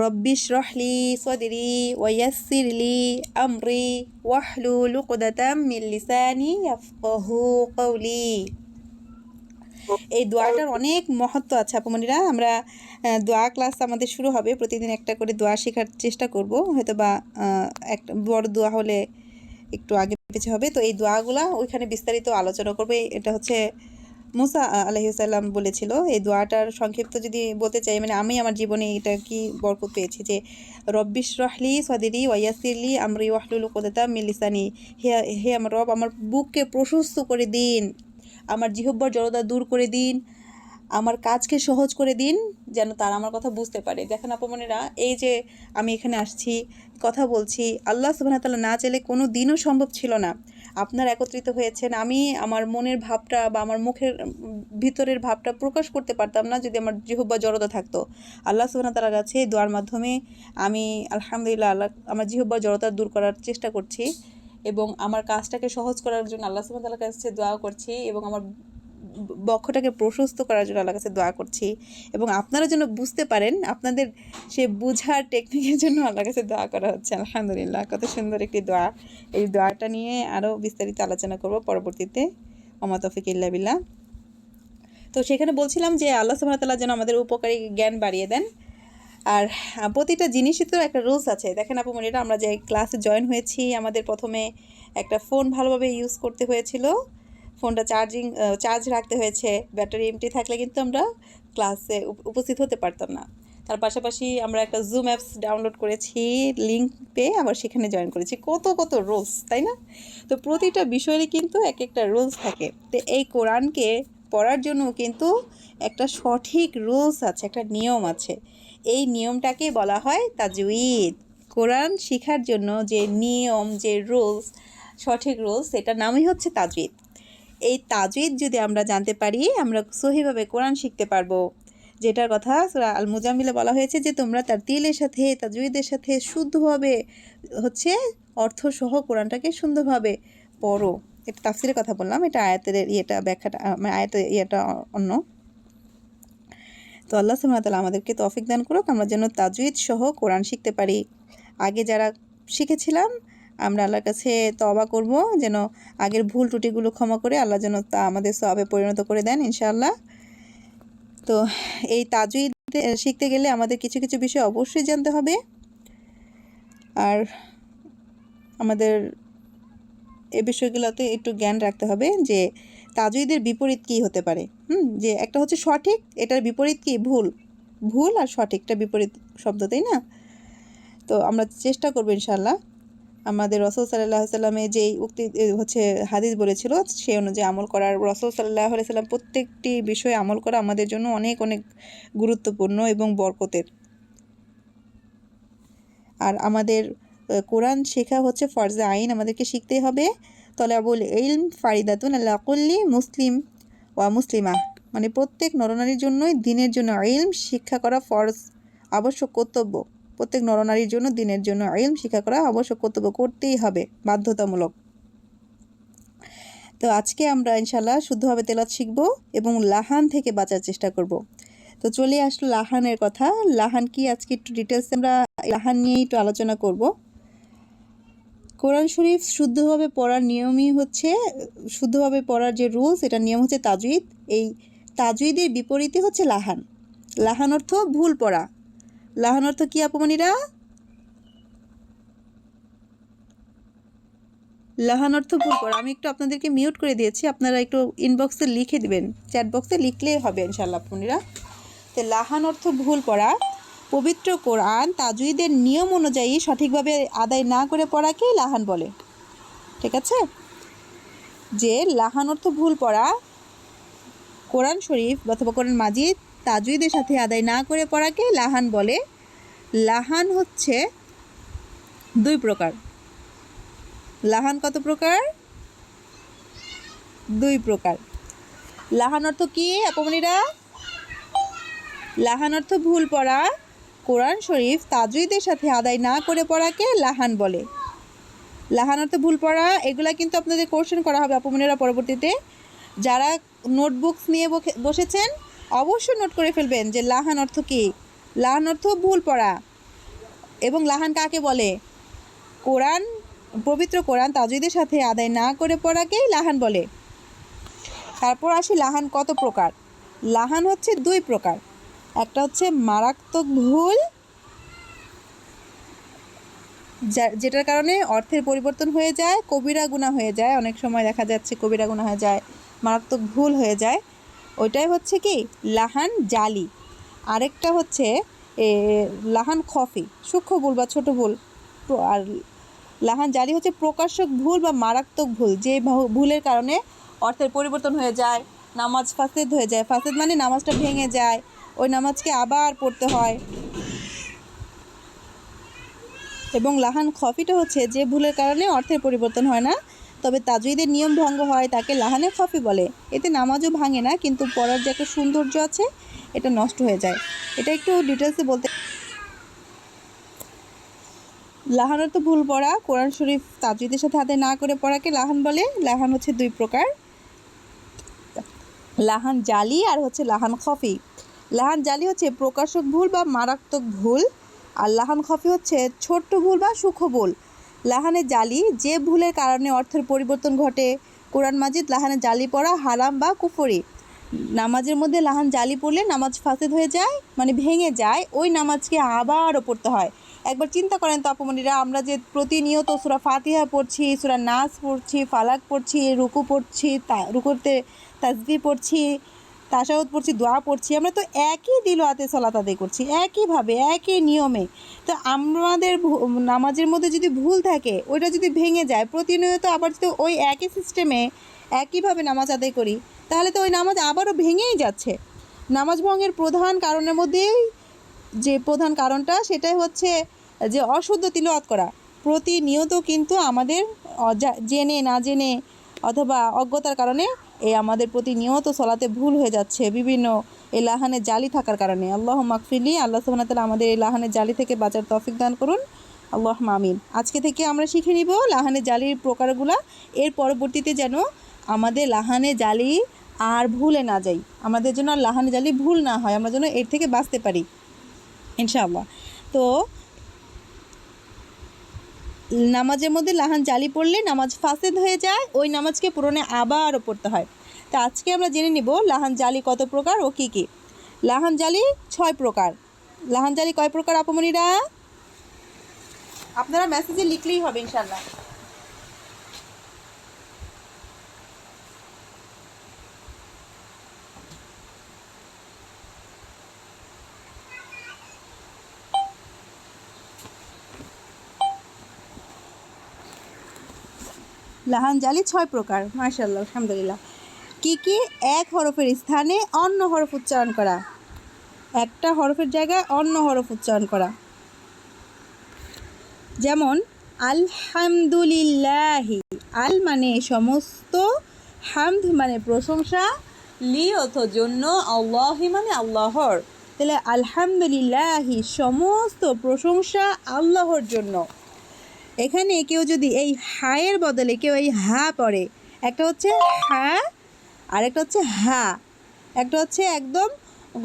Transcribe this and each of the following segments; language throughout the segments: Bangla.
রব্বিশ রহলি সদরি ওয়াইয়াসসিরলি আমরি ওয়াহলুল উকদাতাম মিন লিসানি ইয়াফকাহু কওলি। এই দোয়াটার অনেক মহত্ব আছে আপুমনিরা। আমরা দোয়া ক্লাস আমাদের শুরু হবে, প্রতিদিন একটা করে দোয়া শেখার চেষ্টা করব, হয়তো বা একটা বড় দোয়া হলে একটু আগে পিছে হবে। তো এই দোয়াগুলা ওইখানে বিস্তারিত আলোচনা করবে। এটা হচ্ছে মুসা আলাইহিস সালাম বলেছিল। এই দোয়াটার সংক্ষিপ্ত যদি বলতে চাই, মানে আমি আমার জীবনে এটা কি বরকত পেয়েছি যে রব্বিশ রহলি সদরি ওয়াইয়াসিরলি আমরি ওয়াহলুল উকদাতাম মিন লিসানি, হে আমার রব, আমার বুককে প্রশস্ত করে দিন, আমার জিহ্বার জড়তা দূর করে দিন, আমার কাজকে সহজ করে দিন, যেন তারা আমার কথা বুঝতে পারে। দেখেন আপমনেরা, এই যে আমি এখানে আসছি, কথা বলছি, আল্লাহ সুবহানাহু ওয়া তাআলা না চাইলে কোনো দিনও সম্ভব ছিল না। আপনারা একত্রিত হয়েছেন, আমি আমার মনের ভাবটা বা আমার মুখের ভিতরের ভাবটা প্রকাশ করতে পারতাম না যদি আমার জিহ্বা জড়তা থাকতো। আল্লাহ সুবহানাহু ওয়া তাআলার কাছে দোয়ার মাধ্যমে আমি আলহামদুলিল্লাহ আমার জিহ্বার জড়তা দূর করার চেষ্টা করছি এবং আমার কাজটাকে সহজ করার জন্য আল্লাহ সুবহানাহু ওয়া তাআলার কাছে দোয়া করছি এবং আমার বক্ষটাকে প্রশস্ত করার জন্য আল্লাহর কাছে দোয়া করছি এবং আপনারা যেন বুঝতে পারেন, আপনাদের সে বুঝার টেকনিকের জন্য আল্লাহর কাছে দোয়া করা হচ্ছে। আলহামদুলিল্লাহ, কত সুন্দর একটি দোয়া। এই দোয়াটা নিয়ে আরও বিস্তারিত আলোচনা করব পরবর্তীতে। ওমা তৌফিক ইল্লা বিল্লাহ। তো সেখানে বলছিলাম যে আল্লাহ সুবহানাহু ওয়া তাআলা যেন আমাদের উপকারী জ্ঞান বাড়িয়ে দেন। আর প্রতিটা জিনিসই তো একটা রুলস আছে। দেখেন আপু মনিরা, আমরা যে ক্লাসে জয়েন হয়েছি, আমাদের প্রথমে একটা ফোন ভালোভাবে ইউজ করতে হয়েছিল, ফোনটা চার্জ রাখতে হয়েছে, ব্যাটারি এমটি থাকলে কিন্তু আমরা ক্লাসে উপস্থিত হতে পারতাম না। তার পাশাপাশি আমরা একটা জুম অ্যাপস ডাউনলোড করেছি, লিঙ্ক পেয়ে আবার সেখানে জয়েন করেছি। কত কত রুলস, তাই না? তো প্রতিটা বিষয়েরই কিন্তু এক একটা রুলস থাকে। তো এই কোরআনকে পড়ার জন্য কিন্তু একটা সঠিক রুলস আছে, একটা নিয়ম আছে। এই নিয়মটাকে বলা হয় তাজউইদ। কোরআন শেখার জন্য যে নিয়ম, যে রুলস, সঠিক রুলস, এটার নামই হচ্ছে তাজউইদ। এই তাজউইদ যদি আমরা জানতে পারি, আমরা সহিভাবে কোরআন শিখতে পারবো। যেটার কথা সূরা আল মুজাম্মিলে বলা হয়েছে যে তোমরা তারতিলের সাথে, তাজউইদের সাথে শুদ্ধভাবে হচ্ছে অর্থসহ কোরআনটাকে সুন্দরভাবে পড়ো। এটা তাফসিরের কথা বললাম, এটা আয়াতের ইয়েটা ব্যাখ্যাটা, আয়াতের ইয়েটা অন্য। তো আল্লাহ সুবহানাহু ওয়া তাআলা আমাদেরকে তৌফিক দান করুক, আমরা যেন তাজউইদ সহ কোরআন শিখতে পারি। আগে যারা শিখেছিলাম, আমরা আল্লাহর কাছে তওবা করব যেন আগের ভুল ত্রুটিগুলো ক্ষমা করে আল্লাহ যেন তা আমাদের সওয়াবে পরিণত করে দেন ইনশাআল্লাহ। তো এই তাজউইদ শিখতে গেলে আমাদের কিছু কিছু বিষয় অবশ্যই জানতে হবে। আর আমাদের এই বিষয়গুলোতে একটু জ্ঞান রাখতে হবে যে তাজউইদের বিপরীত কী হতে পারে। যে একটা হচ্ছে সঠিক, এটার বিপরীত কি? ভুল। ভুল আর সঠিকটা বিপরীত শব্দ, তাই না? তো আমরা চেষ্টা করবো ইনশাআল্লাহ আমাদের রসুল সাল্লাল্লাহু আলাইহি সাল্লামে যেই উক্তি হচ্ছে হাদিস বলেছিল সেই অনুযায়ী আমল করার। রসুল সাল্লাল্লাহু আলাইহি সাল্লাম প্রত্যেকটি বিষয়ে আমল করা আমাদের জন্য অনেক অনেক গুরুত্বপূর্ণ এবং বরকতের। আর আমাদের কোরআন শেখা হচ্ছে ফরজে আইন, আমাদেরকে শিখতেই হবে। তলাবুল ইলম ফারিদাতুন আলা কুল্লি মুসলিম ওয়া মুসলিমা, মানে প্রত্যেক নরনারীর জন্যই দিনের জন্য ইলম শিক্ষা করা ফরজ, আবশ্যক, কর্তব্য। প্রত্যেক নরনারীর জন্য দিনের জন্য ইলম শিক্ষা করা আবশ্যক, কর্তব্য, করতেই হবে, বাধ্যতামূলক। তো আজকে আমরা ইনশাআল্লাহ শুদ্ধভাবে তেলাওয়াত শিখব এবং লাহান থেকে বাঁচার চেষ্টা করব। তো চলে আসলো লাহানের কথা। লাহান কি, আজকে একটু ডিটেলস আমরা লাহান নিয়েই একটু আলোচনা করব। কোরআন শরীফ শুদ্ধভাবে পড়ার নিয়মই হচ্ছে, শুদ্ধভাবে পড়ার যে রুলস, এটার নিয়ম হচ্ছে তাজউইদ। এই তাজউইদের বিপরীতে হচ্ছে লাহান। লাহান অর্থ ভুল পড়া। লাহান অর্থ কি আপমনিরা? লাহান অর্থ ভুল পড়া। আমি একটু আপনাদেরকে মিউট করে দিয়েছি, আপনারা একটু ইনবক্সে লিখে দিবেন, চ্যাট বক্সে লিখলেই হবে ইনশাআল্লাহ আপমনিরা। তো লাহান অর্থ ভুল পড়া। পবিত্র কোরআন তাজউইদের নিয়ম অনুযায়ী সঠিকভাবে আদায় না করে পড়াকেই লাহান বলে। ঠিক আছে? যে লাহান অর্থ ভুল পড়া, কোরআন শরীফ অথবা কোরআন মাজিদ তাজউইদের সাথে আদায় না করে পড়াকে লাহান বলে। লাহান হচ্ছে দুই প্রকার। লাহান কত প্রকার? দুই প্রকার। লাহান অর্থ কি আপমনিরা? লাহান অর্থ ভুল পড়া, কোরআন শরীফ তাজউইদের সাথে আদায় না করে পড়াকে লাহান বলে। লাহান অর্থ ভুল পড়া, এগুলা কিন্তু আপনাদের কোশ্চেন করা হবে আপমনিরা পরবর্তীতে। যারা নোটবুকস নিয়ে বসেছেন অবশ্যই নোট করে ফেলবেন যে লাহান অর্থ কী। লাহান অর্থ ভুল পড়া। এবং লাহান কাকে বলে? কোরআন, পবিত্র কোরআন তাজউদের সাথে আদায় না করে পড়াকেই লাহান বলে। তারপর আসি লাহান কত প্রকার। লাহান হচ্ছে 2 প্রকার। একটা হচ্ছে মারাত্মক ভুল, যেটার কারণে অর্থের পরিবর্তন হয়ে যায়, কবিরা গুনাহ হয়ে যায়। অনেক সময় দেখা যাচ্ছে কবিরা গুনাহ হয়ে যায়, মারাত্মক ভুল হয়ে যায়, ওইটাই হচ্ছে কি লাহান জালি। আরেকটা হচ্ছে লাহান খফি, সূক্ষ্ম ভুল বা ছোট ভুল। আর লাহান জালি হচ্ছে প্রকাশক ভুল বা মারাত্মক ভুল, যে ভুলের কারণে অর্থের পরিবর্তন হয়ে যায়, নামাজ ফাসেদ হয়ে যায়। ফাসেদ মানে নামাজটা ভেঙে যায়, ওই নামাজকে আবার পড়তে হয়। এবং লাহান খফিটা হচ্ছে যে ভুলের কারণে অর্থের পরিবর্তন হয় না, তবে তাজউদের নিয়ম ভঙ্গ হয়, তাকে লাহানে খফি বলে। এতে নামাজও ভাঙে না, কিন্তু পড়ার যে একটা সৌন্দর্য আছে এটা নষ্ট হয়ে যায়। এটা একটু ডিটেলসে বলতে। লাহান অর্থ ভুল পড়া। কোরআন শরীফ তাজউদের সাথে আদায় না করে পড়াকে লাহান বলে। লাহান হচ্ছে 2 প্রকার, লাহান জালি আর হচ্ছে লাহান খফি। লাহান জালি হচ্ছে প্রকাশক ভুল বা মারাত্মক ভুল, আর লাহান খফি হচ্ছে ছোট্ট ভুল বা সূক্ষ্ম ভুল। লাহানে জালি যে ভুলের কারণে অর্থের পরিবর্তন ঘটে। কোরআন মাজিদ লাহানে জালি পড়া হারাম বা কুফরি। নামাজের মধ্যে লাহান জালি পড়লে নামাজ ফাসেদ হয়ে যায়, মানে ভেঙে যায়, ওই নামাজকে আবারও পড়তে হয়। একবার চিন্তা করেন তো আপমনিরা, আমরা যে প্রতিনিয়ত সূরা ফাতিহা পড়ছি, সূরা নাস পড়ছি, ফালাক পড়ছি, রুকু পড়ছি, রুকুতে তাসবিহ পড়ছি, তাশাহুদ পড়ছি, দোয়া পড়ছি, আমরা তো একই দিলওয়াতে সালাত আদায় করছি, একইভাবে একই নিয়মে। তো আমাদের নামাজের মধ্যে যদি ভুল থাকে, ওইটা যদি ভেঙে যায়, প্রতিনিয়ত আবার যদি ওই একই সিস্টেমে একইভাবে নামাজ আদায় করি, তাহলে তো ওই নামাজ আবারও ভেঙেই যাচ্ছে। নামাজ ভঙ্গের প্রধান কারণের মধ্যেই যে প্রধান কারণটা, সেটাই হচ্ছে যে অশুদ্ধ তিলাওয়াত করা। প্রতিনিয়ত কিন্তু আমাদের জেনে না জেনে অথবা অজ্ঞতার কারণে আমাদের প্রতিনিয়ত সলাতে ভুল হয়ে যাচ্ছে, বিভিন্ন এই লাহানের জালি থাকার কারণে। আল্লাহ মাগফিরলি, আল্লাহ সুবহানাহু ওয়া তাআলা আমাদের এই লাহানের জালি থেকে বাঁচার তৌফিক দান করুন। আল্লাহ আমিন। আজকে থেকে আমরা শিখে নিব লাহানের জালির প্রকারগুলা, এর পরবর্তীতে যেন আমাদের লাহানে জালি আর ভুলে না যাই, আমাদের জন্য আর লাহানে জালি ভুল না হয়, আমরা যেন এর থেকে বাঁচতে পারি ইনশাআল্লাহ। তো নামাজের মধ্যে লাহান জালি পড়লে নামাজ ফাসেদ হয়ে যায়, ওই নামাজকে পূরণে আবারও পড়তে হয়। তো আজকে আমরা জেনে নিব লাহান জালি কত প্রকার ও কী কী। লাহান জালি 6 প্রকার। লাহান জালি কয় প্রকার আপমনিরা? আপনারা মেসেজে লিখলেই হবে ইনশাআল্লাহ। লাহান জালি 6 প্রকার। মাশাআল্লাহ, আলহামদুলিল্লাহ। কি কি? এক হরফের স্থানে অন্য হরফ উচ্চারণ করা, একটা হরফের জায়গায় অন্য হরফ উচ্চারণ করা। যেমন আলহামদুলিল্লাহি, আল মানে সমস্ত, হামদ মানে প্রশংসা, লি অর্থ জন্য, আল্লাহি মানে আল্লাহর। তাহলে আলহামদুলিল্লাহি সমস্ত প্রশংসা আল্লাহর জন্য। এখানে কেউ যদি এই হায়ের বদলে কেউ এই হা পড়ে, একটা হচ্ছে হা আরেকটা হচ্ছে হা, একটা হচ্ছে একদম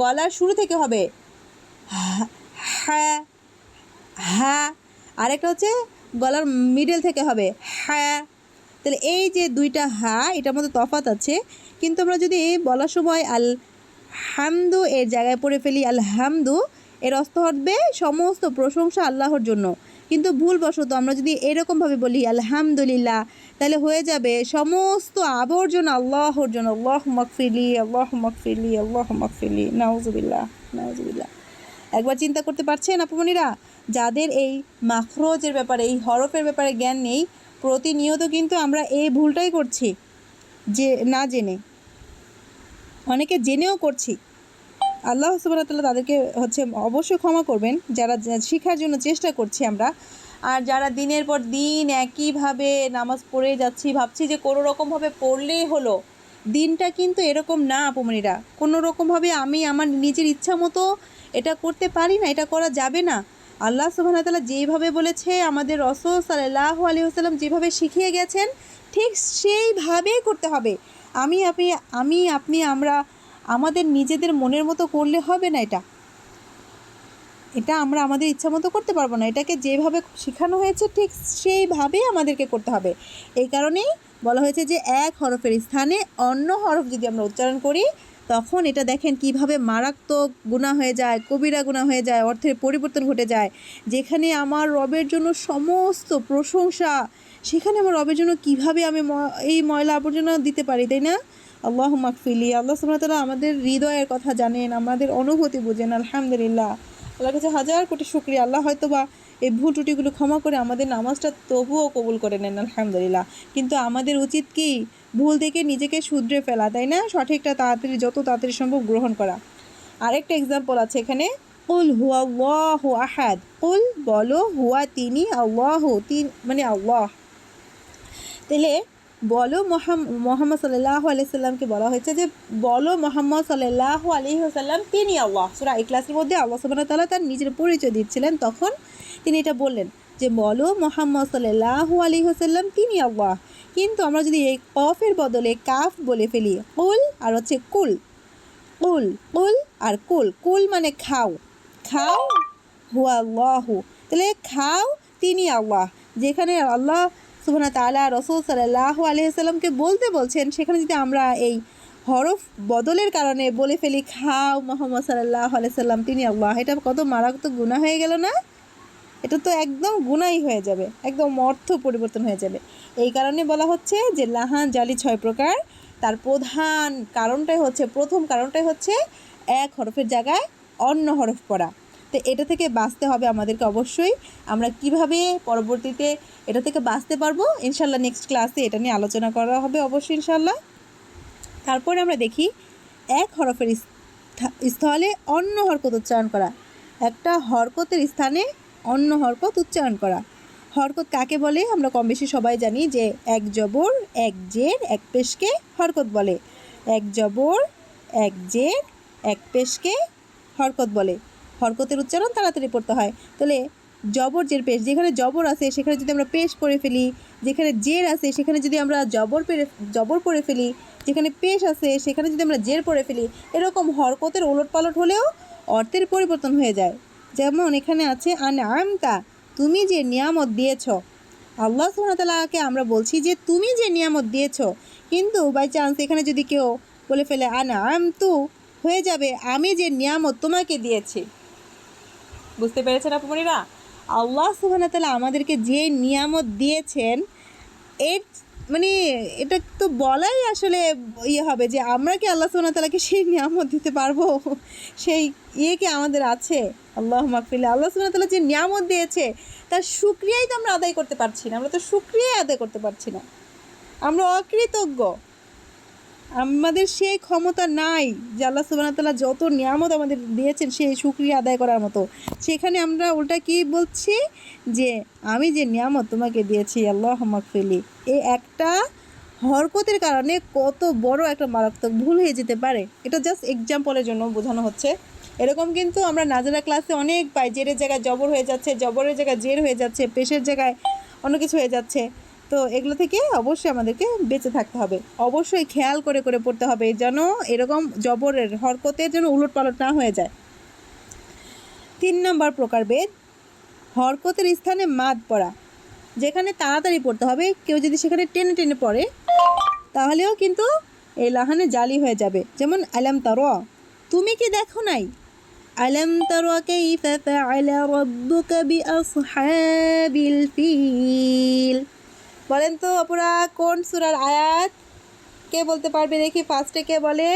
গলার শুরু থেকে হবে হা হা, আরেকটা হচ্ছে গলার মিডল থেকে হবে হা। তাহলে এই যে 2টা হা, এটার মধ্যে তফাৎ আছে, কিন্তু আমরা যদি বলার সময় আল হামদু এর জায়গায় পড়ে ফেলি আলহামদু, এর অর্থ হবে সমস্ত প্রশংসা আল্লাহর জন্য। কিন্তু ভুলবশত আমরা যদি এরকমভাবে বলি আলহামদুলিল্লাহ, তাহলে হয়ে যাবে সমস্ত আবর্জনা আল্লাহর জন্য। আল্লাহ মাগফিরলি, আল্লাহ মাগফিরলি, আল্লাহ মাগফিরলি, নাউজুবিল্লাহ, নাউজুবিল্লাহ। একবার চিন্তা করতে পারছেন আপমনিরা, যাদের এই মাখরজের ব্যাপারে, এই হরফের ব্যাপারে জ্ঞান নেই, প্রতিনিয়ত কিন্তু আমরা এই ভুলটাই করছি, যে না জেনে, অনেকে জেনেও করছি। আল্লাহ সুবহানাহু ওয়া তাআলা তাদেরকে হচ্ছে অবশ্যই ক্ষমা করবেন, যারা শেখার জন্য চেষ্টা করছি আমরা। আর যারা দিনের পর দিন একইভাবে নামাজ পড়ে যাচ্ছি, ভাবছি যে কোনো রকমভাবে পড়লেই হলো, দিনটা কিন্তু এরকম না আপমনিরা। কোনো রকমভাবে আমি আমার নিজের ইচ্ছা মতো এটা করতে পারি না, এটা করা যাবে না। আল্লাহ সুবহানাহু ওয়া তাআলা যেইভাবে বলেছে, আমাদের রাসূল সাল্লাল্লাহু আলাইহি ওয়াসাল্লাম যেভাবে শিখিয়ে গেছেন, ঠিক সেইভাবেই করতে হবে। আমরা আমাদের নিজেদের মনের মতো করলে হবে না। এটা এটা আমরা আমাদের ইচ্ছা মতো করতে পারবো না, এটাকে যেভাবে শেখানো হয়েছে ঠিক সেইভাবেই আমাদেরকে করতে হবে। এই কারণেই বলা হয়েছে যে এক হরফের স্থানে অন্য হরফ যদি আমরা উচ্চারণ করি তখন এটা দেখেন কিভাবে মারাত্মক গুনাহ হয়ে যায়, কবিরা গুনাহ হয়ে যায়, অর্থের পরিবর্তন ঘটে যায়। যেখানে আমার রবের জন্য সমস্ত প্রশংসা, সেখানে আমার রবের জন্য কিভাবে আমি এই ময়লা আবর্জনা দিতে পারি, তাই না? আল্লাহু মাগফিরলি। আল্লাহ সুবহানাহু ওয়া তাআলা আমাদের হৃদয়ের কথা জানেন, আমাদের অনুভূতি বুঝেন। আলহামদুলিল্লাহ, আল্লাহর কাছে হাজার কোটি শুকরিয়া। আল্লাহ হয়তো বা এই ভুল ত্রুটিগুলো ক্ষমা করে আমাদের নামাজটা তবুও কবুল করে নেন, আলহামদুলিল্লাহ। কিন্তু আমাদের উচিত কি ভুল থেকে নিজেকে শুধরে ফেলা, তাই না? সঠিকটা তাড়াতাড়ি, যত তাড়াতাড়ি সম্ভব গ্রহণ করা। আরেকটা এক্সাম্পল আছে এখানে, কুল হুয়াল্লাহু আহাদ। কুল বলো, হুয়া তিনি, আল্লাহু তিন মানে আল্লাহ। তাহলে বলো মোহাম্মদ সাল্লাল্লাহু আলাইহি সাল্লামকে বলা হয়েছে যে বলো মোহাম্মদ সাল্লাল্লাহু আলাইহি ওয়াসাল্লাম তিনি আল্লাহ। সূরা ইখলাসের মধ্যে আল্লাহ সুবহানাহু ওয়া তাআলা তার নিজের পরিচয় দিচ্ছিলেন, তখন তিনি এটা বললেন যে বলো মোহাম্মদ সাল্লাল্লাহু আলাইহি ওয়াসাল্লাম তিনি আল্লাহ। কিন্তু আমরা যদি এই কফের বদলে কাফ বলে ফেলি, কুল আর হচ্ছে কুল, কুল কুল আর কুল, কুল মানে খাও, খাও হুয়া আল্লাহু, তাহলে খাও তিনি আল্লাহ। যেখানে আল্লাহ সুবহানাহু ওয়া তাআলা রাসূল সাল্লাল্লাহু আলাইহি সাল্লামকে বলতে বলছেন, সেখানে যদি আমরা এই হরফ বদলের কারণে বলে ফেলি খাও মুহাম্মদ সাল্লাল্লাহু আলাইহি সাল্লাম তিনি আল্লাহ, এটা কত মারাত্মক গুনাহ হয়ে গেল না? এটা তো একদম গুনাহই হয়ে যাবে, একদম অর্থ পরিবর্তন হয়ে যাবে। এই কারণে বলা হচ্ছে যে লাহান জালি 6 প্রকার। তার প্রধান কারণটাই হচ্ছে, প্রথম কারণটাই হচ্ছে এক হরফের জায়গায় অন্য হরফ পড়া। তো এটা থেকে বাঁচতে হবে আমাদেরকে অবশ্যই। আমরা কিভাবে পরবর্তীতে এটা থেকে বাঁচতে পারবো ইনশাল্লাহ নেক্সট ক্লাসে এটা নিয়ে আলোচনা করা হবে অবশ্যই ইনশাল্লাহ। তারপরে আমরা দেখি এক হরফের স্থলে অন্য হরকত উচ্চারণ করা, একটা হরকতের স্থানে অন্য হরকত উচ্চারণ করা। হরকত কাকে বলে আমরা কম বেশি সবাই জানি যে এক জবর, এক জের, এক পেশকে হরকত বলে। এক জবর, এক জের, এক পেশকে হরকত বলে। হরকতের উচ্চারণ তাড়াতাড়ি পড়তে হয়। তাহলে জবর জের পেশ, যেখানে জবর আছে সেখানে যদি আমরা পেশ পড়ে ফেলি, যেখানে জের আছে সেখানে যদি আমরা জবর পড়ে ফেলি, যেখানে পেশ আছে সেখানে যদি আমরা জের পড়ে ফেলি, এরকম হরকতের ওলটপালট হলেও অর্থের পরিবর্তন হয়ে যায়। যেমন এখানে আছে আনআমতা, তুমি যে নিয়ামত দিয়েছ। আল্লাহ সুবহানাহু ওয়া তাআলাকে আমরা বলছি যে তুমি যে নিয়ামত দিয়েছ, কিন্তু বাই চান্স এখানে যদি কেউ বলে ফেলে আনআমতু, হয়ে যাবে আমি যে নিয়ামত তোমাকে দিয়েছি। বুঝতে পেরেছেন আপুমনিরা? আল্লাহ সুবহানাহু ওয়া তাআলা আমাদেরকে যে নিয়ামত দিয়েছেন, এর মানে এটা তো বলাই আসলে হবে যে আমরা কি আল্লাহ সুবহানাহু ওয়া তাআলাকে সেই নিয়ামত দিতে পারবো? সেই কি আমাদের আছে? আল্লাহু মাগফিরলি। আল্লাহ সুবহানাহু ওয়া তাআলা যে নিয়ামত দিয়েছে তার শুকরিয়াই তো আমরা আদায় করতে পারছি না, আমরা তো শুকরিয়াই আদায় করতে পারছি না, আমরা অকৃতজ্ঞ। আমাদের সেই ক্ষমতা নাই যে আল্লাহ সুবহানাহু ওয়া তাআলা যত নিয়ামত আমাদের দিয়েছেন সেই শুকরিয়া আদায় করার মতো। সেখানে আমরা উল্টা কি বলছি যে আমি যে নিয়ামত তোমাকে দিয়েছি আল্লাহু মাগফিরলি। এই একটা হরকতের কারণে কত বড় একটা মারাত্মক ভুল হয়ে যেতে পারে, এটা জাস্ট এক্সাম্পলের জন্য বোঝানো হচ্ছে। এরকম কিন্তু আমরা নাজেরা ক্লাসে অনেক পাই, জেরের জায়গায় জবর হয়ে যাচ্ছে, জবরের জায়গায় জের হয়ে যাচ্ছে, পেশের জায়গায় অন্য কিছু হয়ে যাচ্ছে। তো এগুলো থেকে অবশ্যই আমাদেরকে বেঁচে থাকতে হবে, অবশ্যই খেয়াল করে করে পড়তে হবে যেন এরকম জবরের হরকতের যেন উলটপালট না হয়ে যায়। 3 নম্বর প্রকারভেদ, হরকতের স্থানে মাদ পড়া। যেখানে তাড়াতাড়ি পড়তে হবে, কেউ যদি সেখানে টেনে টেনে পড়ে তাহলেও কিন্তু এই লাহানে জালি হয়ে যাবে। যেমন আলাম তারা, তুমি কি দেখো নাই? আলাম তারা কাইফা ফাআলা রাব্বুকা বিআসহাবিল ফিল। বলেন তো আপুরা কোন সূরার আয়াত? কে বলতে পারবে দেখি ফার্স্টে কে বলে?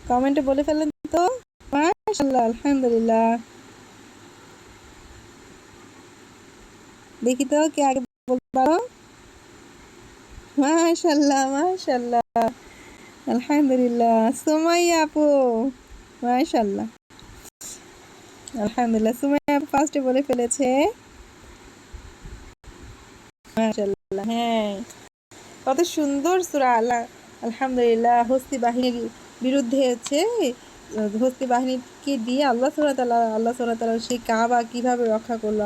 কমেন্টে বলে ফেলেন তো। মাশাআল্লাহ, আলহামদুলিল্লাহ। দেখি তো কে আগে বলতে পারো। মাশাআল্লাহ মাশাআল্লাহ, আলহামদুলিল্লাহ। সুমাইয়া আপু, মাশাআল্লাহ, আলহামদুলিল্লাহ। সুমাইয়া আপু ফার্স্টে বলে ফেলেছে, মাশাআল্লাহ। হ্যাঁ, কত সুন্দর সূরা। আল্লাহ আলহামদুলিল্লাহ। হস্তি বাহিনীর বিরুদ্ধে হচ্ছে হস্তি বাহিনীকে দিয়ে আল্লাহ সুবহানাহু ওয়া তাআলা সেই কাবা কীভাবে রক্ষা করলো।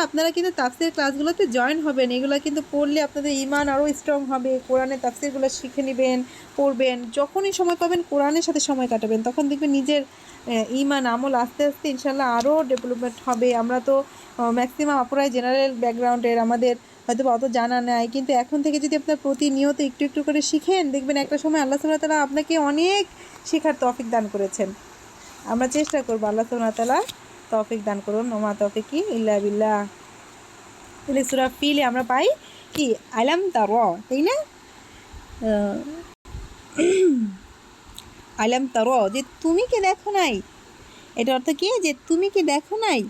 আপনারা কিন্তু তাফসির ক্লাসগুলোতে জয়েন হবেন। এগুলো কিন্তু পড়লে আপনাদের ঈমান আরও স্ট্রং হবে। কোরআনের তাফসিরগুলো শিখে নেবেন, পড়বেন। যখনই সময় পাবেন কোরআনের সাথে সময় কাটাবেন, তখন দেখবেন নিজের ঈমান আমল আস্তে আস্তে ইনশাআল্লাহ আরও ডেভেলপমেন্ট হবে। আমরা তো ম্যাক্সিমাম আপুরাই জেনারেল ব্যাকগ্রাউন্ডের, আমাদের হয়তো অত জানা নাই, কিন্তু এখন থেকে যদি আপনার প্রতিনিয়ত একটু একটু করে শিখেন, দেখবেন একটা সময় আল্লাহ সুবহানাহু ওয়া তাআলা আপনাকে অনেক শেখার তৌফিক দান করেছেন। আমরা চেষ্টা করবো, আল্লাহ সুবহানাহু ওয়া তাআলা তৌফিক দান করুন। ওমা তৌফিকি ইল্লা বিল্লাহ। তাহলে সূরা ফিলে আমরা পাই কি আলাম তারা, তাই না? আলাম তারা, যে তুমি কি দেখো নাই, এটা অর্থ কি যে তুমি কি দেখো নাই।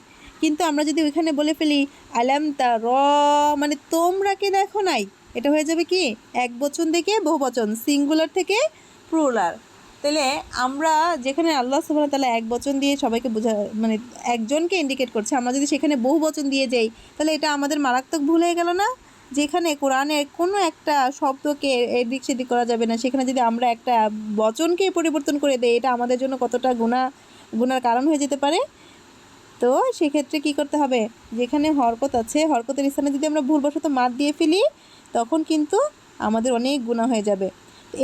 কিন্তু আমরা যদি ওইখানে বলে ফেলি আলাম তারা মানে তোমরা কি দেখো নাই, এটা হয়ে যাবে কি এক বচন থেকে বহুবচন, সিঙ্গুলার থেকে প্লুরাল। তাহলে আমরা যেখানে আল্লাহ সুবহানাহু ওয়া তাআলা এক বচন দিয়ে সবাইকে বোঝা মানে একজনকে ইন্ডিকেট করছে, আমরা যদি সেখানে বহু বচন দিয়ে যাই, তাহলে এটা আমাদের মারাত্মক ভুল হয়ে গেল না? যেখানে কোরআনের কোনো একটা শব্দকে এদিক সেদিক করা যাবে না, সেখানে যদি আমরা একটা বচনকে পরিবর্তন করে দেই, এটা আমাদের জন্য কতটা গুনার কারণ হয়ে যেতে পারে। তো সেক্ষেত্রে কি করতে হবে, যেখানে হরকত আছে হরকতের স্থানে যদি আমরা ভুলবশত মাদ দিয়ে ফেলি, তখন কিন্তু আমাদের অনেক গুনাহ হয়ে যাবে।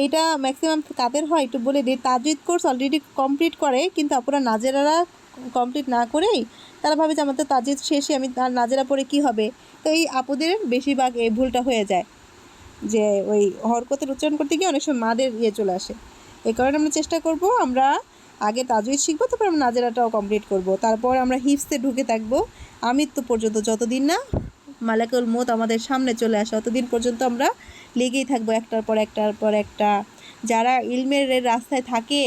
এইটা ম্যাক্সিমাম কাদের হয় একটু বলে দিই, তাজউইদ কোর্স অলরেডি কমপ্লিট করে, কিন্তু আপনারা নাজেরারা কমপ্লিট না করেই তারা ভাবে যে আমার তো তাজউইদ শেষে আমি আর নাজেরা পড়ে কি হবে। তো এই আপুদের বেশিরভাগ এই ভুলটা হয়ে যায় যে ওই হরকতের উচ্চারণ করতে গিয়ে অনেক সময় মাদের চলে আসে। এই কারণে আমরা চেষ্টা করব আমরা আগে তাজউইদ শিখবো, তারপর আমরা নাজেরাটাও কমপ্লিট করব, তারপর আমরা হিফসে ঢুকে থাকবো আমৃত্যু পর্যন্ত। যতদিন না মালাকুল মউত আমাদের সামনে চলে আসে, ততদিন পর্যন্ত আমরা লেগেই থাকবো একটার পর একটা। যারা ইলমের রাস্তায় থাকে,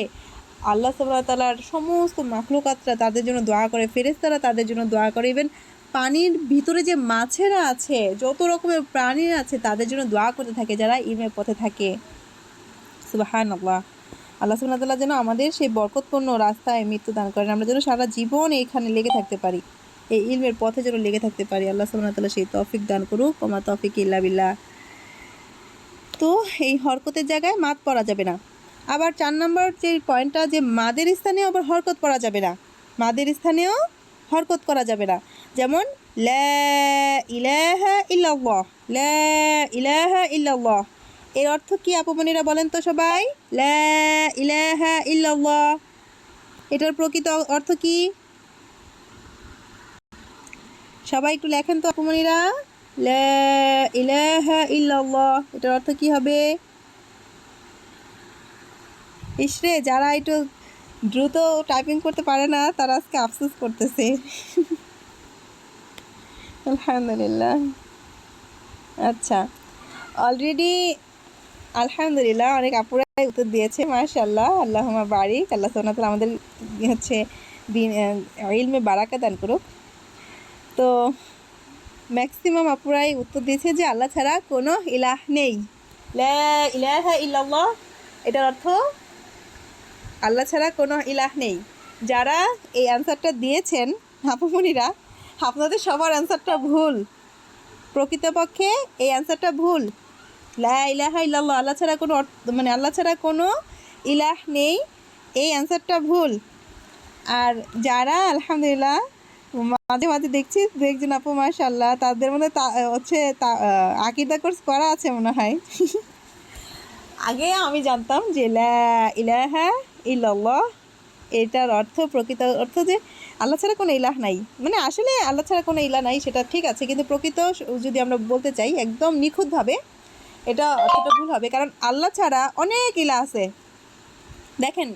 আল্লাহ সুবহানাহু ওয়া তাআলার সমস্ত মাখলুকাতরা তাদের জন্য দোয়া করে, ফেরেশতারা তাদের জন্য দোয়া করে, ইভেন পানির ভিতরে যে মাছেরা আছে, যত রকমের প্রাণী আছে, তাদের জন্য দোয়া করতে থাকে যারা ইলমের পথে থাকে। সুবহানাল্লাহ। আল্লাহ সুবহানাহু ওয়া তাআলা যেন আমাদের সেই বরকতপূর্ণ রাস্তায় মৃত্যু দান করেন, আমরা যেন সারা জীবন এইখানে লেগে থাকতে পারি, এই ইলমের পথে যেন লেগে থাকতে পারি। আল্লাহ সুবহানাহু ওয়া তাআলা সেই তৌফিক দান করুক। ওমা তৌফিক ইল্লা বিল্লাহ। তো এই হরকতের জায়গায় মাদ পড়া যাবে না। আবার 4 নম্বর যে পয়েন্টটা, যে মাদের স্থানেও আবার হরকত পড়া যাবে না, মাদের স্থানেও হরকত করা যাবে না। যেমন লা ইলাহা ইল্লাল্লাহ, লা ইলাহা ইল্লাল্লাহ, এর অর্থ কি আপুমনিরা বলেন তো সবাই? লা ইলাহা ইল্লাল্লাহ, এটার প্রকৃত অর্থ কি? সবাই একটু লেখেন তো আপুমনিরা। লা ইলাহা ইল্লাল্লাহ, এটার অর্থ কি হবে? ইসরে, যারা একটু দ্রুত টাইপিং করতে পারে না তারা আজকে আফসোস করতেছে। আলহামদুলিল্লাহ। আচ্ছা, অলরেডি আলহামদুলিল্লাহ অনেক আপুরাই উত্তর দিয়েছে, মাশাআল্লাহ, আল্লাহুম্মা বারিক। আল্লাহ সুবহানাহু ওয়া তাআলা আমাদের হচ্ছে দিন ইলমে বারাকা দান করুক। তো ম্যাক্সিমাম আপুরাই উত্তর দিয়েছে যে আল্লাহ ছাড়া কোনো ইলাহ নেই, লা ইলাহা ইল্লাল্লাহ, এটার অর্থ আল্লাহ ছাড়া কোনো ইলাহ নেই। যারা এই অ্যান্সারটা দিয়েছেন আপুমনিরা, আপনাদের সবার অ্যান্সারটা ভুল। প্রকৃতপক্ষে এই অ্যান্সারটা ভুল। লা ইলাহা ইল্লাল্লাহ, আল্লাহ ছাড়া কোনো মানে আল্লাহ ছাড়া কোনো ইলাহ নেই, এই অ্যান্সারটা ভুল। আর যারা আলহামদুলিল্লাহ মাঝে মাঝে দেখছি দু একজন আপু মাশাআল্লাহ, তাদের মধ্যে হচ্ছে আকীদা কোর্স করা আছে মনে হয়। আগে আমি জানতাম যে লা ইলাহা ইল্লাল্লাহ, এটার অর্থ প্রকৃত অর্থ যে আল্লাহ ছাড়া কোনো ইলাহ নাই, মানে আসলে আল্লাহ ছাড়া কোনো ইলাহ নাই সেটা ঠিক আছে, কিন্তু প্রকৃত যদি আমরা বলতে চাই একদম নিখুঁতভাবে, এটা অর্থটা ভুল হবে। কারণ আল্লাহ ছাড়া অনেক ইলাহ আছে। দেখেন,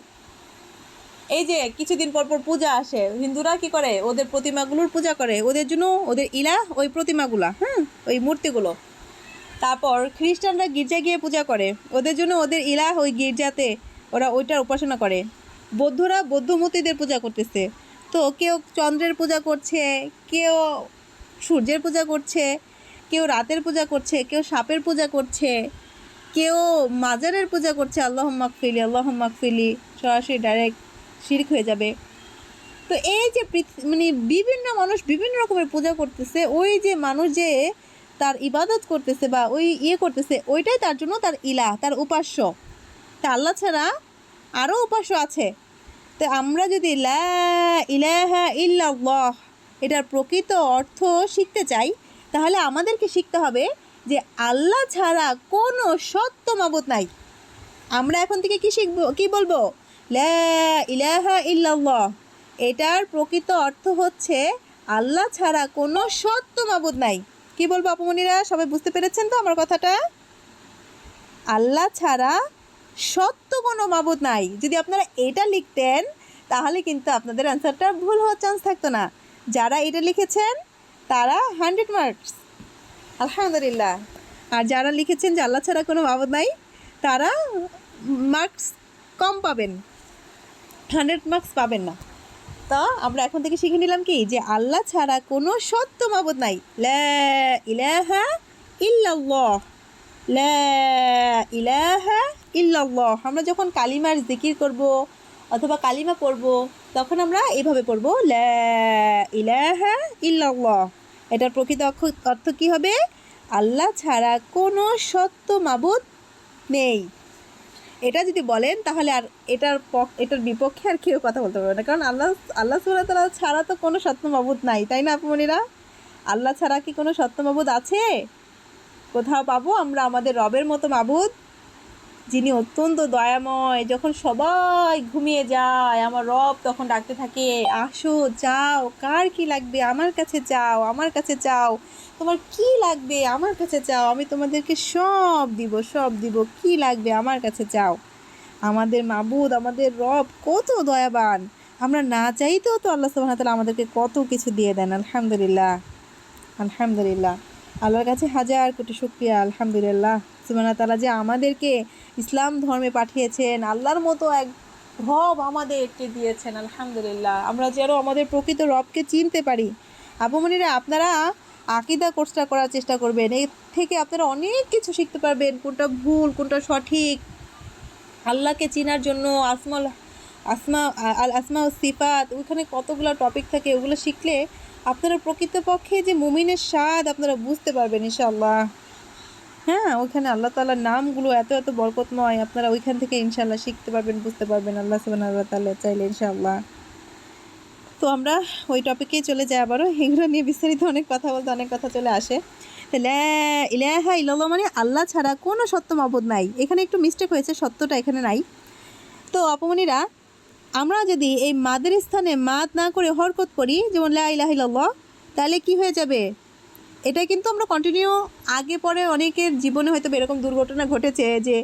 এই যে কিছুদিন পর পর পূজা আসে, হিন্দুরা কি করে, ওদের প্রতিমাগুলোর পূজা করে, ওদের জন্য ওদের ইলাহ ওই প্রতিমাগুলা, ওই মূর্তিগুলো। তারপর খ্রিস্টানরা গির্জায় গিয়ে পূজা করে, ওদের জন্য ওদের ইলাহ ওই গির্জাতে, ওরা ওইটার উপাসনা করে। বৌদ্ধরা বৌদ্ধমূর্তিদের পূজা করতেছে। তো কেউ চন্দ্রের পূজা করছে, কেউ সূর্যের পূজা করছে, কেউ রাতের পূজা করছে, কেউ সাপের পূজা করছে, কেউ মাজারের পূজা করছে। আল্লাহুম্মা গফিরলি, আল্লাহুম্মা গফিরলি, সরাসরি ডাইরেক্ট শিরক হয়ে যাবে। তো এই যে মানে বিভিন্ন মানুষ বিভিন্ন রকমের পূজা করতেছে, ওই যে মানুষ যে তার ইবাদত করতেছে বা ওই করতেছে, ওইটাই তার জন্য তার ইলাহ, তার উপাস্য। তা আল্লাহ ছাড়া আরও উপাস্য আছে, তো আমরা যদি লা ইলাহা ইল্লাল্লাহ এটার প্রকৃত অর্থ শিখতে চাই, তাহলে আমাদেরকে শিখতে হবে যে আল্লাহ ছাড়া কোনো সত্য মাবুদ নাই। আমরা এখন থেকে কি শিখবো, কি বলবো? লা ইলাহা ইল্লাল্লাহ এটার প্রকৃত অর্থ হচ্ছে আল্লাহ ছাড়া কোনো সত্য মাবুদ নাই। কি বলবো আপুমনিরা, সবাই বুঝতে পেরেছেন তো আমার কথাটা? আল্লাহ ছাড়া সত্য কোনো মাবুদ নাই। যদি আপনারা এটা লিখতেন তাহলে কিন্তু আপনাদের অ্যান্সারটা ভুল হওয়ার চান্স থাকতো না। যারা এটা লিখেছেন তারা 100 মার্কস, আলহামদুলিল্লাহ। আর যারা লিখেছেন যে আল্লাহ ছাড়া কোনো মাবুদ নাই তারা মার্কস কম পাবেন, 100 মার্কস পাবেন না। তো আমরা এখন থেকে শিখে নিলাম কি, যে আল্লাহ ছাড়া কোনো সত্য মাবুদ নাই। লা ইলাহা ইল্লাল্লাহ, লা ইলাহা ইল্লাল্লাহ। আমরা যখন কালিমার জিকির করব অথবা কালিমা পড়ব তখন আমরা এভাবে পড়ব, লা ইলাহা ইল্লাল্লাহ। এটার প্রকৃত অর্থ কী হবে? আল্লাহ ছাড়া কোনো সত্য মাবুদ নেই। এটা যদি বলেন তাহলে আর এটার বিপক্ষে আর কেউ কথা বলতে পারবে না, কারণ আল্লাহ সুবহানাহু ওয়া তাআলা ছাড়া তো কোনো সত্য মাবুদ নাই, তাই না আপুমনিরা? আল্লাহ ছাড়া কি কোনো সত্য মাবুদ আছে? কোথাও পাবো আমরা আমাদের রবের মতো মাবুদ, যিনি অত্যন্ত দয়াময়। যখন সবাই ঘুমিয়ে যায় আমার রব তখন ডাকতে থাকে, আসো চাও, কার কি লাগবে আমার কাছে চাও, আমার কাছে চাও, তোমার কি লাগবে আমার কাছে চাও, আমি তোমাদেরকে সব দিব, সব দিব, কি লাগবে আমার কাছে চাও। আমাদের মাবুদ, আমাদের রব কত দয়াবান, আমরা না চাইতেও তো আল্লাহ সুবহানাহু ওয়া তাআলা আমাদেরকে কত কিছু দিয়ে দেন। আলহামদুলিল্লাহ, আলহামদুলিল্লাহ। আল্লাহর কাছে হাজার কোটি শুকরিয়া, আলহামদুলিল্লাহ। সুবহানাহু ওয়া তাআলা যে আমাদেরকে ইসলাম ধর্মে পাঠিয়েছেন, আল্লাহর মতো এক রব আমাদেরকে দিয়েছেন, আলহামদুলিল্লাহ। আমরা যেন আমাদের প্রকৃত রবকে চিনতে পারি। আপুমনিরা, আপনারা আকীদা কোর্সটা করার চেষ্টা করবেন, এর থেকে আপনারা অনেক কিছু শিখতে পারবেন, কোনটা ভুল কোনটা সঠিক। আল্লাহকে চেনার জন্য আসমা ও সিফাত, ওইখানে কতগুলো টপিক থাকে, ওগুলো শিখলে আপনারা প্রকৃতপক্ষে যে মুমিনের স্বাদ আপনারা বুঝতে পারবেন ইনশাআল্লাহ। হ্যাঁ, ওইখানে আল্লাহ তাআলার নামগুলো এত এত বরকতময়, আপনারা ওইখান থেকে ইনশাআল্লাহ শিখতে পারবেন, বুঝতে পারবেন আল্লাহ সুবহানাহু ওয়া তাআলা চাইলে ইনশাআল্লাহ। তো আমরা ওই টপিকেই চলে যাই আবারও, এগুলো নিয়ে বিস্তারিত অনেক কথা বলতে অনেক কথা চলে আসে। লা ইলাহা ইল্লাল্লাহ মানে আল্লাহ ছাড়া কোনো সত্য মাবুদ নাই। এখানে একটু মিস্টেক হয়েছে, সত্যটা এখানে নাই। তো আপুমনিরা, আমরা যদি এই মাদের স্থানে মাদ না করে হরকত করি, যেমন লা ইলাহা ইল্লাল্লাহ, তাহলে কি হয়ে যাবে? এটা কিন্তু আমরা কন্টিনিউ আগে পরে অনেকের জীবনে হয়তো এরকম দুর্ঘটনা ঘটেছে যে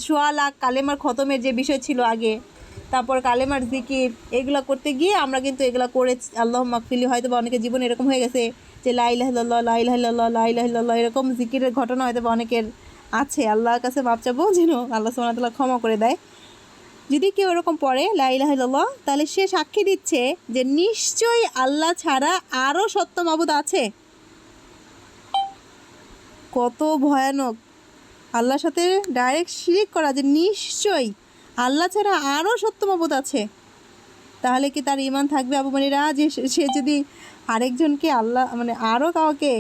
সোয়া লাখ কালেমার খতমের যে বিষয় ছিল আগে, তারপর কালেমার জিকির, এগুলো করতে গিয়ে আমরা কিন্তু এগুলো করে আল্লাহ মাগফিরলি, হয়তো বা অনেকের জীবনে এরকম হয়ে গেছে যে লা ইলাহা ইল্লাল্লাহ, লা ইলাহা ইল্লাল্লাহ, লা ইলাহা ইল্লাল্লাহ, এরকম জিকিরের ঘটনা হয়তো বা অনেকের আছে। আল্লাহর কাছে মাপ চাবো যেন আল্লাহ সুবহানাহু ওয়া তাআলা ক্ষমা করে দেয়। যদি কেউ এরকম পড়ে লা ইলাহা ইল্লাল্লাহ, তাহলে সে সাক্ষী দিচ্ছে যে নিশ্চয়ই আল্লাহ ছাড়া আরও সত্য মাবুদ আছে। কত ভয়ানক আল্লাহর সাথে ডাইরেক্ট শিরিক করা, যে নিশ্চয়ই আল্লাহ ছাড়া আরও সত্য মাবুদ আছে। তাহলে কি তার ঈমান থাকবে আপুমনিরা? যে সে যদি আরেকজনকে আল্লাহ মানে আরও কাউকে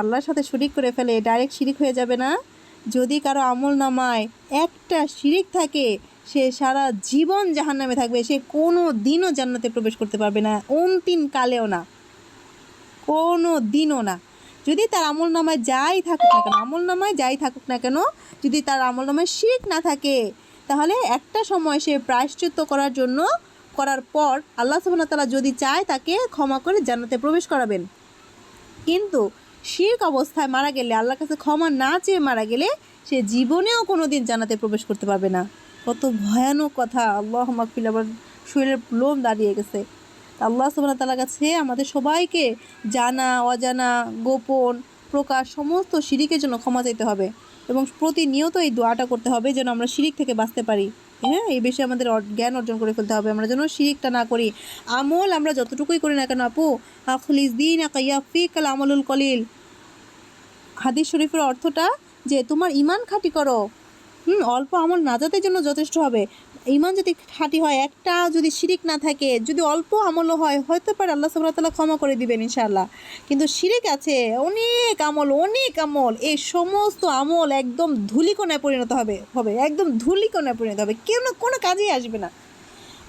আল্লাহর সাথে শরিক করে ফেলে, ডাইরেক্ট শিরিক হয়ে যাবে না? যদি কারো আমল নামায় একটা শিরিক থাকে, সে সারা জীবন জাহান্নামে থাকবে, সে কোনো দিনও জান্নাতে প্রবেশ করতে পারবে না, অন্তিম কালেও না, কোনো দিনও না। যদি তার আমল নামায় যাই থাকুক না কেন, যদি তার আমল নামায় শিরক না থাকে, তাহলে একটা সময় সে প্রায়শ্চিত্ত করার পর আল্লাহ সুবহানাহু ওয়া তাআলা যদি চায় তাকে ক্ষমা করে জান্নাতে প্রবেশ করাবেন। কিন্তু শিরক অবস্থায় মারা গেলে, আল্লাহর কাছে ক্ষমা না চেয়ে মারা গেলে, সে জীবনেও কোনো দিন জান্নাতে প্রবেশ করতে পারবে না। কত ভয়ানক কথা! আল্লাহ মাগফির, আবার শরীরের লোম দাঁড়িয়ে গেছে। আল্লাহ সুবহানাহু ওয়া তাআলার কাছে আমাদের সবাইকে জানা অজানা গোপন প্রকাশ সমস্ত শিরিকের জন্য ক্ষমা চাইতে হবে, এবং প্রতিনিয়ত এই দোয়াটা করতে হবে যেন আমরা শিরিক থেকে বাঁচতে পারি। হ্যাঁ, এই বিষয়ে আমাদের জ্ঞান অর্জন করে ফেলতে হবে, আমরা যেন শিরিকটা না করি। আমল আমরা যতটুকুই করি না কেন আপু, আখলিস দিন ইয়াকফিকাল আমলুল কলিল, হাদিস শরীফের অর্থটা যে তোমার ঈমান খাঁটি করো, অল্প আমল নাজাতের জন্য যথেষ্ট হবে। ঈমান যদি খাঁটি হয়, একটা যদি শিরিক না থাকে, যদি অল্প আমলও হয়, হয়তো পারে আল্লাহ সুবহানাহু ওয়া তাআলা ক্ষমা করে দিবেন ইনশাআল্লাহ। কিন্তু শিরিক আছে, অনেক আমল, এই সমস্ত আমল একদম ধূলিকণায় পরিণত হবে, একদম ধূলিকণায় পরিণত হবে, কোনো কাজেই আসবে না।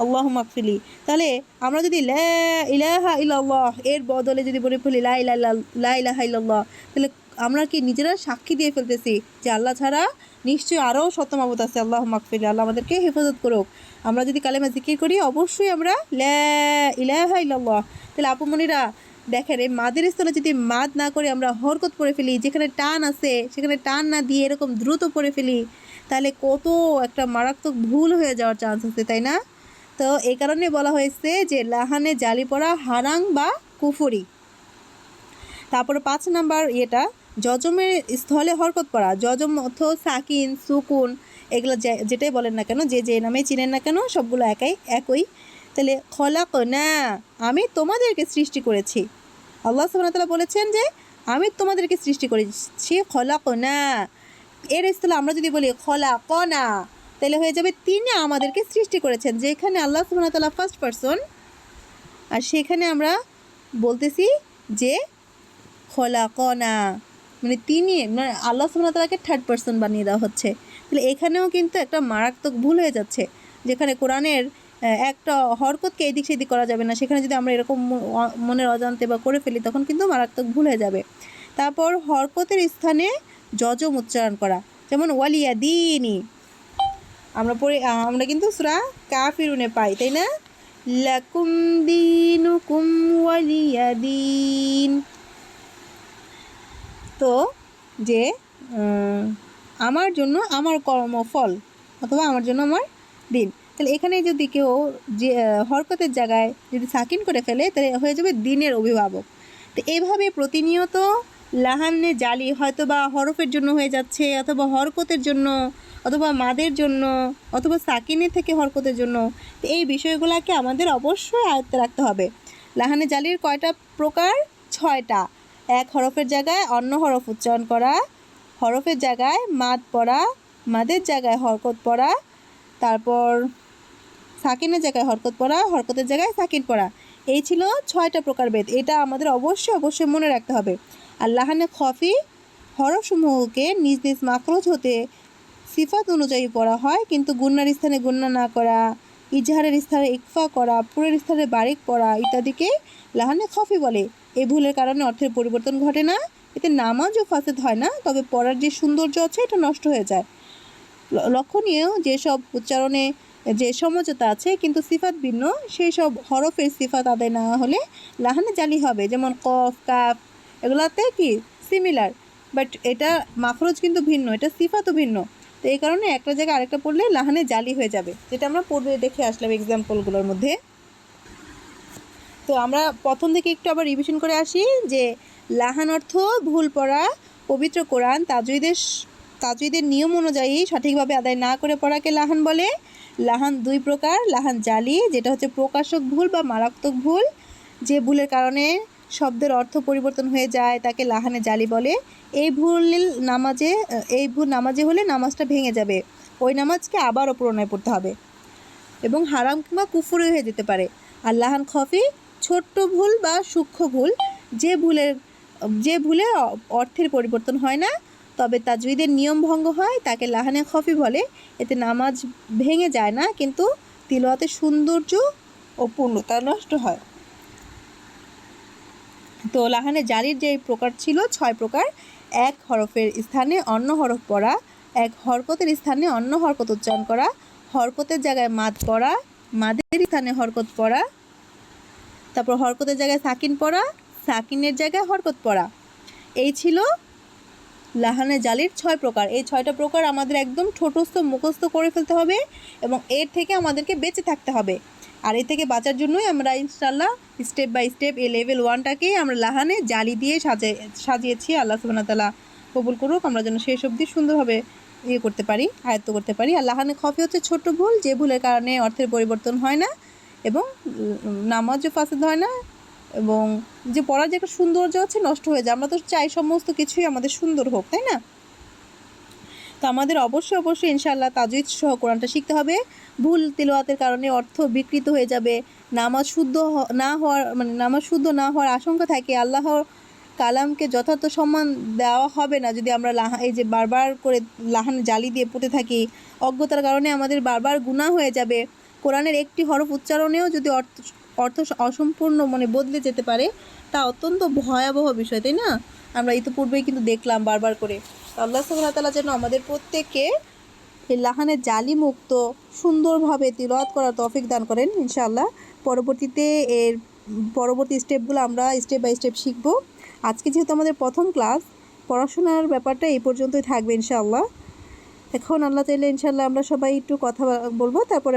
আল্লাহুম্মা গফিরলি। তাহলে আমরা যদি লা ইলাহা ইল্লাল্লাহ এর বদলে যদি বলে ফেলি লা ইলাহা ইল্লাল্লাহ, তাহলে আমরা কি নিজেরা সাক্ষী দিয়ে ফেলতেছি যে আল্লাহ ছাড়া নিশ্চয়ই আরও সত্য মাবুদ আছে। আল্লাহুম্মা গফিরলি, আল্লাহ আমাদেরকে হেফাজত করুক। আমরা যদি কালেমা জিকির করি অবশ্যই আমরা লা ইলাহা ইল্লাল্লাহ। তাহলে আপুমনিরা দেখেন, এই মাদের স্থলে যদি মাদ না করে আমরা হরকত পড়ে ফেলি, যেখানে টান আছে সেখানে টান না দিয়ে এরকম দ্রুত পড়ে ফেলি, তাহলে কত একটা মারাত্মক ভুল হয়ে যাওয়ার চান্স আছে, তাই না? তো এই কারণে বলা হয়েছে যে লাহানে জালি পড়া হারাম বা কুফরি। তারপরে 5 নাম্বার এটা জজমের স্থলে হরকত পড়া। জজম অর্থ সাকিন, সুকুন, এগুলো যেটাই বলেন না কেন, যে নামে চিনেন না কেন, সবগুলো একই। তাহলে খলাকনা, আমি তোমাদেরকে সৃষ্টি করেছি। আল্লাহ সুবহানাহু ওয়া তাআলা বলেছেন যে আমি তোমাদেরকে সৃষ্টি করেছি, খলাকনা। এর স্থলে আমরা যদি বলি খলাকনা, তাহলে হয়ে যাবে তিনি আমাদেরকে সৃষ্টি করেছেন। যেখানে আল্লাহ সুবহানাহু ওয়া তাআলা ফার্স্ট পারসন, আর সেখানে আমরা বলতেছি যে খলাকনা, মানে তিনি, মানে আল্লাহ সুবহানাহু ওয়া তাআলাকে থার্ড পারসন বানিয়ে দেওয়া হচ্ছে। তাহলে এখানেও কিন্তু একটা মারাত্মক ভুল হয়ে যাচ্ছে, যেখানে কোরআনের একটা হরকতকে এদিক সেদিক করা যাবে না, সেখানে যদি আমরা এরকম মনের অজান্তে বা করে ফেলি তখন কিন্তু মারাত্মক ভুল হয়ে যাবে। তারপর হরকতের স্থানে জজম উচ্চারণ করা, যেমন ওয়ালিয়াদিনি আমরা কিন্তু সূরা কাফিরুনে পাই, তাই না? লাকুম দীনুকুম ওয়ালিয়াদিন। তো যে আমার জন্য আমার কর্মফল, অথবা আমার জন্য আমার দিন। তাহলে এখানে যদি কেউ যে হরকতের জায়গায় যদি সাকিন করে ফেলে, তাহলে হয়ে যাবে দিনের অভিভাবক। তো এইভাবে প্রতিনিয়ত লাহানে জালি হয়তো বা হরফের জন্য হয়ে যাচ্ছে, অথবা হরকতের জন্য, অথবা মাদের জন্য, অথবা সাকিনের থেকে হরকতের জন্য। তো এই বিষয়গুলোকে আমাদের অবশ্যই আয়ত্তে রাখতে হবে। লাহানে জালির কয়টা প্রকার? 6টা। এক হরফের জায়গায় অন্য হরফ উচ্চারণ করা, হরফের জায়গায় মাদ পড়া, মাদের জায়গায় হরকত পড়া, তারপর সাকিনের জায়গায় হরকত পড়া, হরকতের জায়গায় সাকিন পড়া। এই ছিল 6টা প্রকারভেদ। এটা আমাদের অবশ্যই মনে রাখতে হবে। আর লাহানে খফি হরফসমূহকে নিজ নিজ মাখরজ হতে সিফাত অনুযায়ী পড়া হয়, কিন্তু গুন্নার স্থানে গুন্না না করা, ইজহারের স্থানে ইকফা করা, পুরের স্থানে বারিক পড়া ইত্যাদিকে লাহানে খফি বলে। এই ভুলের কারণে অর্থের পরিবর্তন ঘটে না, এতে নামাজও ফাসেদ হয় না, তবে পড়ার যে সৌন্দর্য আছে এটা নষ্ট হয়ে যায়। লক্ষণীয় যেসব উচ্চারণে যে সমঝোতা আছে কিন্তু সিফাত ভিন্ন, সেই সব হরফের সিফাত আদায় না হলে লাহানে জালি হবে। যেমন কফ, কাফ, এগুলাতে কি সিমিলার, বাট এটা মাখরজ কিন্তু ভিন্ন, এটা সিফাতও ভিন্ন। তো এই কারণে একটা জায়গায় আরেকটা পড়লে লাহানে জালি হয়ে যাবে, যেটা আমরা পড়ে দেখে আসলাম এক্সাম্পলগুলোর মধ্যে। তো আমরা প্রথম থেকে একটু আবার রিভিশন করে আসি যে লাহান অর্থ ভুল পড়া, পবিত্র কোরআন তাজউইদের নিয়ম অনুযায়ী সঠিকভাবে আদায় না করে পড়াকে লাহান বলে। লাহান 2 প্রকার। লাহান জালি, যেটা হচ্ছে প্রকাশক ভুল বা মারাত্মক ভুল, যে ভুলের কারণে শব্দের অর্থ পরিবর্তন হয়ে যায় তাকে লাহানে জালি বলে। এই ভুল নামাজে হলে নামাজটা ভেঙে যাবে, ওই নামাজকে আবারও পুনরায় পড়তে হবে এবং হারাম কিংবা কুফরি হয়ে যেতে পারে। আর লাহান খফি ছোট্ট ভুল বা সূক্ষ্ম ভুল, যে ভুলে অর্থের পরিবর্তন হয় না তবে তাজউইদের নিয়ম ভঙ্গ হয়, তাকে লাহানে খফি বলে। এতে নামাজ ভেঙে যায় না, কিন্তু তিলাওয়াতের সৌন্দর্য ও পূর্ণতা নষ্ট হয়। তো লাহানে জালির যে প্রকার ছিল 6 প্রকার: 1 হরফের স্থানে অন্য হরফ পড়া, 1 হরকতের স্থানে অন্য হরকত উচ্চারণ করা, হরকতের জায়গায় মাদ পড়া, মাদের স্থানে হরকত পড়া, তারপর হরকতের জায়গায় সাকিন পড়া, সাকিনের জায়গায় হরকত পড়া। এই ছিল লাহানে জালির 6 প্রকার। এই 6টা প্রকার আমাদের একদম ঠোঁটস্থ মুখস্থ করে ফেলতে হবে এবং এর থেকে আমাদেরকে বেঁচে থাকতে হবে। আর এর থেকে বাঁচার জন্যই আমরা ইনশাআল্লাহ স্টেপ বাই স্টেপ এই লেভেল 1টাকেই আমরা লাহানে জালি দিয়ে সাজিয়েছি। আল্লাহ সুবহানাহু ওয়া তাআলা কবুল করুক, আমরা যেন শেষ অবধি সুন্দরভাবে করতে পারি, আয়ত্ত করতে পারি। আর লাহানে খফি হচ্ছে ছোট্ট ভুল, যে ভুলের কারণে অর্থের পরিবর্তন হয় না এবং নামাজও ফাসেদ হয় না, এবং যে পড়ার যে একটা সৌন্দর্য আছে নষ্ট হয়ে যায়। আমরা তো চাই সমস্ত কিছুই আমাদের সুন্দর হোক, তাই না? তো আমাদের অবশ্যই ইনশাআল্লাহ তাজউইদ সহ কোরআনটা শিখতে হবে। ভুল তিলাওয়াতের কারণে অর্থ বিকৃত হয়ে যাবে, নামাজ শুদ্ধ না হওয়ার আশঙ্কা থাকে, আল্লাহর কালামকে যথার্থ সম্মান দেওয়া হবে না যদি আমরা এই যে বারবার করে লাহান জালি দিয়ে পড়তে থাকি। অজ্ঞতার কারণে আমাদের বারবার গুনাহ হয়ে যাবে। কোরআনের একটি হরফ উচ্চারণেও যদি অর্থ অসম্পূর্ণ মানে বদলে যেতে পারে, তা অত্যন্ত ভয়াবহ বিষয়, তাই না? আমরা ইতিপূর্বেই কিন্তু দেখলাম বারবার করে। আল্লাহ সুবহানাহু ওয়া তাআলা যেন আমাদের প্রত্যেককে এই লাহানের জালি মুক্ত সুন্দরভাবে তিলাওয়াত করার তৌফিক দান করেন ইনশাআল্লাহ। পরবর্তীতে এর পরবর্তী স্টেপগুলো আমরা স্টেপ বাই স্টেপ শিখব। আজকে যেহেতু আমাদের প্রথম ক্লাস, পড়াশোনার ব্যাপারটা এই পর্যন্তই থাকবে ইনশাআল্লাহ। এখন আল্লাহ চাইলে ইনশাআল্লাহ আমরা সবাই একটু কথা বলবো, তারপরে